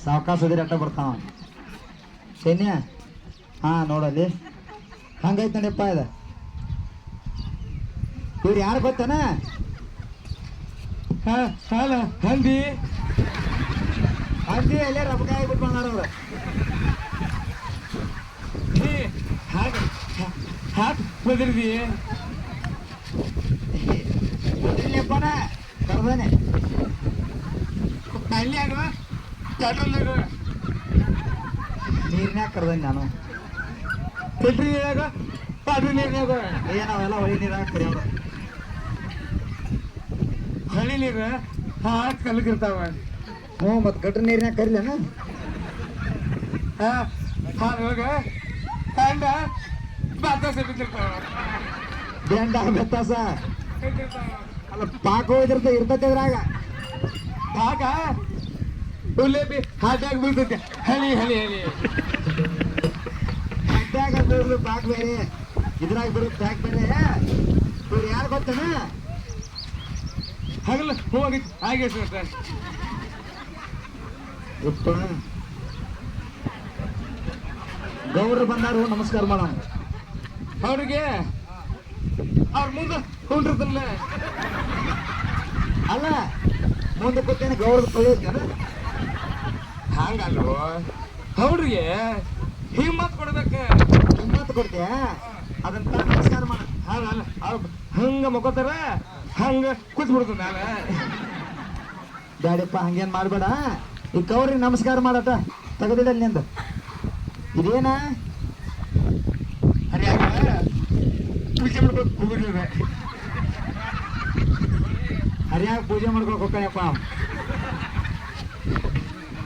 ಸಾವಕಾಶ ಅದಿರಿ ಅಟ್ಟ ಬರ್ತಾವ ಸೈನ್ಯ. ಹಾಂ ನೋಡಲ್ಲಿ ಹಂಗೈತೆ ನಡಿಯಪ್ಪ ಇದು. ಇವ್ರು ಯಾರು ಗೊತ್ತಾನ? ಹಂದಿ ಹಂದಿ ಅಲ್ಲೇ ರಬಕಾಯಿ ಬಿಟ್ಟು ಬಂದಾರ ಅವ್ರು. ಹಾಕಿ ಬದಿರ್ದಿ ಇಲ್ಲಪ್ಪನ ಕರ್ದಾನೆ ಅಲ್ಲಿ ಆಗ ಚಾಟಲ್ದಾಗ ನೀರಿನ್ಯಾಗ ಕರ್ದಾನೆ ನಾನು. ಫಿಲ್ಟ್ರಿ ನೀರಾಗ ಪಾಡ್ರಿ ನೀರಿನಾಗ ನಾವೆಲ್ಲ ಹೊಳಿ ನೀರಾಗ ಕರಿಯವ್ರು. ಹಳಿ ನೀರು ಹಾಕಿ ಕಲಗಿರ್ತಾವ. ಹ್ಞೂ ಮತ್ತು ಗಟ್ರ ನೀರಿನ್ಯಾಗ ಕರಿಲೇನ? ಹಾಗ ಹ್ಯಾಂಡ ಬಾತಾಸ ಬಿದ್ದಿರ್ತಾವ. ಬೆಂಡ ಬೆತ್ತಾಸ ಅಲ್ಲ ಪಾಕ ಹೋಗಿರ್ತ ಇರ್ತೈತೆ ಅದ್ರಾಗ. ಪಾಕ ಉಲ್ಲೇಬಿ ಹಾಟಾಗಿ ಬೀಳ್ತೈತೆ. ಹಳಿ ಹಳಿ ಹಳಿ ಹಟ್ಟ್ಯಾಗ ಬೀಳುದು ಪಾಕ ಬೇರೆ, ಇದ್ರಾಗ ಬರೋದು ಪ್ಯಾಕ್ ಬೇರೆ. ಇವ್ರು ಯಾರು ಗೊತ್ತನ? ಹಗಲ ಹೋಗಿ ಹಾಗೆ ಉಪ್ಪ ಗೌಡ್ರು ಬಂದಾರು, ನಮಸ್ಕಾರ ಮಾಡೋಣ. ಅವ್ರಿಗೆ ಅವ್ರ ಮುಂದೆ ಹೊಂಟಿರ್ತಲ್ಲ. ಅಲ್ಲ ಮುಂದೆ ಕೂತೇನೆ ಗೌಡ್ರ ತೊಳಿತಾನ. ಹಂಗಲ್ವ ಅವ್ರಿಗೆ ಹಿಮ್ಮತ್ ಕೊಡ್ಬೇಕು. ಕಿಮ್ಮತ್ತು ಕೊಡ್ತೀಯ ಅದನ್ನ ನಮಸ್ಕಾರ ಮಾಡ. ಹಾಗಲ್ಲ ಅವ್ರು ಹಂಗ ಮಕ್ಕೋತಾರ ಹಂಗ ಕೂತ್ ಬಿಡ್ತದ. ನಾನು ಬ್ಯಾಡಪ್ಪ ಹಂಗೇನು ಮಾಡಬೇಡ. ಈ ಗೌರಿಗೆ ನಮಸ್ಕಾರ ಮಾಡಟ ತೆಗೆದಿಡಲ್ ನಿಂದ. ಇದೇನ ಹರಿಯಾಗ ಪೂಜೆ ಮಾಡ್ಬೇಕು ಹೋಗಿರ್ಲಿದೆ. ಹರಿಯಾಗ ಪೂಜೆ ಮಾಡ್ಕೊಳಕ್ ಹೋಗ್ತಾನಪ್ಪ.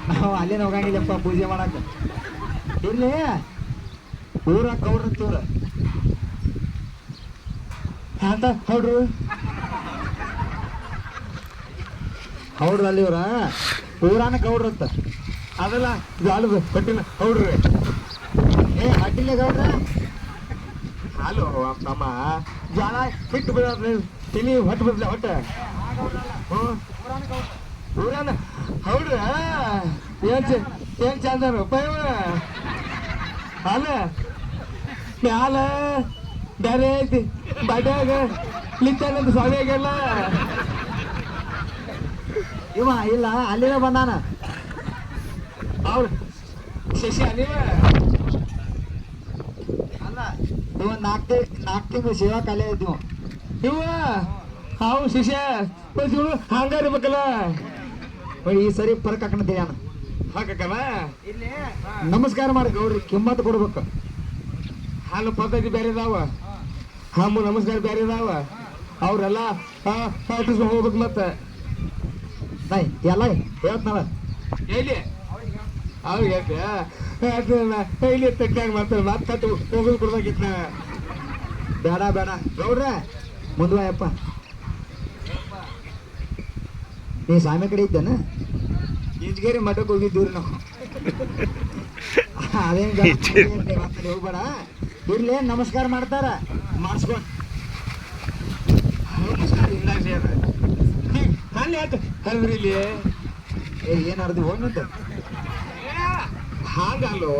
ನಾವು ಅಲ್ಲೇನು ಹೋಗಂಗಿಲ್ಲಪ್ಪ ಪೂಜೆ ಮಾಡಕ್ಕ. ಇರ್ಲಿ ಊರ ಗೌಡ್ರ ತೂರ ಅಂತ ಹೌಡ್ರು ಹೌಡ್ರ ಅಲ್ಲಿ ಇವ್ರ ಊರಾನ ಗೌಡ್ರಂತ. ಅದೆಲ್ಲ ಜಾಲದು ಕೊಟ್ಟಿಲ್ಲ ಹೌಡ್ರಿ. ಹಟ್ಟಿಲೆ ಗೌಡ್ರ ಹಾಲು ತಮ್ಮ ಜಾಲ ಹಿಟ್ಟು ಬಿಡ ತಿಳಿ ಹೊಟ್ಟು ಬದಲ ಹೊಟ್ಟೆ. ಹ್ಞೂ ಊರಾನ ಹೌಡ್ರ ಏನ್ ಚಂದಾರ ಪೈವ ಹಾಲ ಮ್ಯಾಲ ಬೇರೆ ಐತಿ ಬಡ್ಯಾಗ ಲಿಂತಾನಂತ ಸ್ವಾಮಿಯಾಗೆಲ್ಲ. ಇವ ಇಲ್ಲ ಅಲ್ಲಿನ ಬಂದಾನ ಅವ್ರು ಶಶಿ ನೀವ ಅಲ್ಲ ಇವ ನಾಲ್ಕು ತಿಂಗಳು ಸೇವಾ ಕಾಲೇ ಇದ್ದೀವಿ. ಇವ ಅವು ಶಿಷ್ಯ ಇವಳು ಹಂಗ ಇರ್ಬೇಕಲ್ಲ. ಈ ಸರಿ ಪರಕ್ ಹಾಕೊಂಡ್ತೀಯ ಹಾಕಕ್ಕಲ್ಲ. ನಮಸ್ಕಾರ ಮಾಡಿ ಗೌಡ್ರಿ ಕಿಮ್ಮತ್ತು ಕೊಡ್ಬೇಕು. ಹಾಲು ಪದ್ಧತಿ ಬೇರೆ ಇದಾವ, ಹಮ್ಮು ನಮಸ್ಕಾರ ಬೇರೆ ಇದಾವ. ಅವ್ರೆಲ್ಲ ಪಾಟಿಸ್ಕೊಂಡು ಹೋಗ್ಬೇಕು. ಮತ್ತೆ ನೈ ಎಲ್ಲ ಹೇಳ್ತಾನ ಎಲ್ಲಿ ಅವ್ರಿಗೆ ಇಲ್ಲಿ ತಟ್ಟಾಗ ಮಾಡ್ತಾರೆ. ಮತ್ತೆ ಹೋಗೋದು ಕೊಡ್ಬೇಕಿತ್ತ. ಬೇಡ ಬೇಡ ಗೌಡ್ರ ಮುಂದುವಯಪ್ಪ. ನೀ ಸ್ವಾಮಿ ಕಡೆ ಇದ್ದೇನ? ಇಂಚಗೇರಿ ಮಠಕ್ಕೆ ಹೋಗಿದ್ದೀವ್ರಿ ನಾವು. ಅದೇನು ಹೋಗ್ಬೇಡ. ಇರ್ಲಿ ನಮಸ್ಕಾರ ಮಾಡ್ತಾರ ಮಾಡಿಸ್ಕೊ. ಅಲ್ಲಿ ಯಾಕೆ ಹರಿದ್ರಿ ಇಲ್ಲಿ ಏನು ಅರ್ದಿ ಹೋಗ್ನಂತೆ ಹಾಗಲ್ಲೋ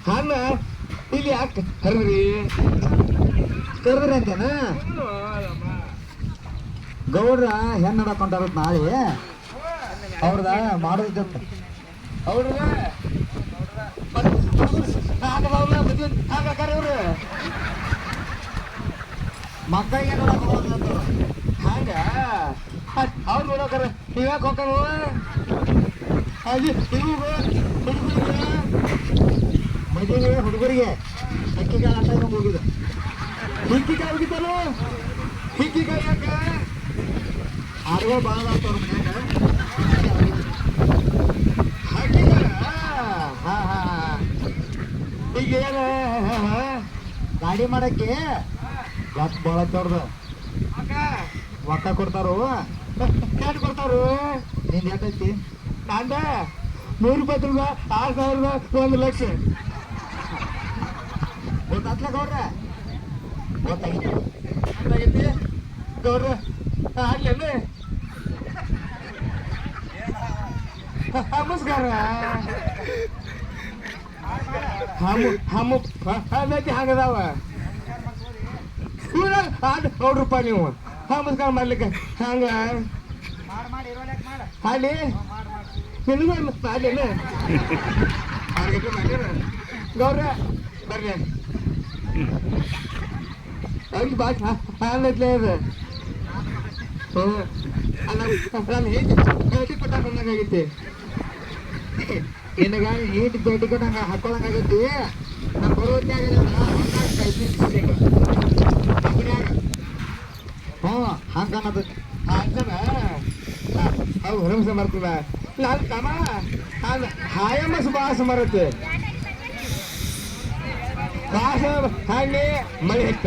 ಹಣ್ಣ ಇಲ್ಲಿ ಯಾಕೆ ಹರಿದ್ರಿ ಕರೆದ್ರಿ ಅಂತೇನ? ಗೌಡ್ರ ಹೆಣ್ಣು ನಡಕೊಂತಾರ ನಾಳೆ ಅವ್ರದ ಮಾಡೋದಿದ್ದಂತ. ಅವ್ರ ಹಾಗಾರೆ ಮಕ್ಕಳಿಗೆ ನೋಡಕ್ ಹಂಗ ಅವ್ರು ನೋಡೋಕಾರ ನೀವ್ ಯಾಕೆ ಹೋಗ್ತಾರ ಅಲ್ಲಿ ಮದುವೆ ಹುಡುಗರಿಗೆ ಅಕ್ಕಿಕಾಳು ಆಟ ಹೋಗಿದ. ಹಿಕ್ಕಿಕಾಯಿ ಹೋಗಿತ್ತಾರ. ಹಿಕ್ಕಿಕಾಯಿ ಯಾಕ ಆಡುವ ಭಾಳ ಆಗ್ತವ್ರ ಮನ್ಯಾಗ. ಹಾಕಿದಾರ. ಈಗ ಏನ ಗಾಡಿ ಮಾಡಕ್ಕೆ ಯಾಕೆ ಭಾಳ ಆಗ್ತವ್ರದ ಒಕ್ಕ ಕೊಡ್ತಾರು. ಯಾರು ಕೊಡ್ತಾರು? ನಿಂದ ಎಷ್ಟೈತಿ? ನಂದ 120 ರೂಪಾಯಿ 6,000 1 ಲಕ್ಷ. ಗೊತ್ತಾತ್ಲ ಗೌಡ್ರ? ಗೊತ್ತಾಗೈತಿ ಗೌಡ್ರ. ಅಲ್ಲೇನು ನಮಸ್ಕಾರ ಹಮ್ಮು ಹಮ್ಮು ಅದಕ್ಕೆ ಹಂಗದಾವ ನೋಡ್ರಪ್ಪ ನೀವು ನಮಸ್ಕಾರ ಮಾಡ್ಲಿಕ್ಕೆ ಹಂಗ ಹಾಲಿ ನಿನಗೂ ಮಾಡ್ಲೇನ ಗೌರ ಬರ್ರಿ ಅವ್ರಿಗೆ ಬಾಕಿ ಹಾಲತ್ಲೇ ಇದೆ ನಾನು ಹೇಗೆ ಭೇಟಿ ಕೊಟ್ಟ ಬಂದಂಗಾಗೈತಿ ನಿನಗ ಹೇಟ್ ಭೇಟಿ ಕೊಟ್ಟಂಗ ಹಾಕೊಳಂಗಾಗೈತಿ ನಾನು ಬರೋತ್ಯಾಗ ಹ್ಞೂ ಹಂಗೆ ಅನ್ನೋದು ಅಂತಾನ ಅವು ಹೊರಂಸ ಬರ್ತದ ನಾನು ತಮ್ಮ ಹಾಯಮ್ಮ ಸುಭಾಸ ಮರತ್ತೆ ಭಾಷ ಹಾಗೆ ಮಳೆ ಹೆಚ್ಚ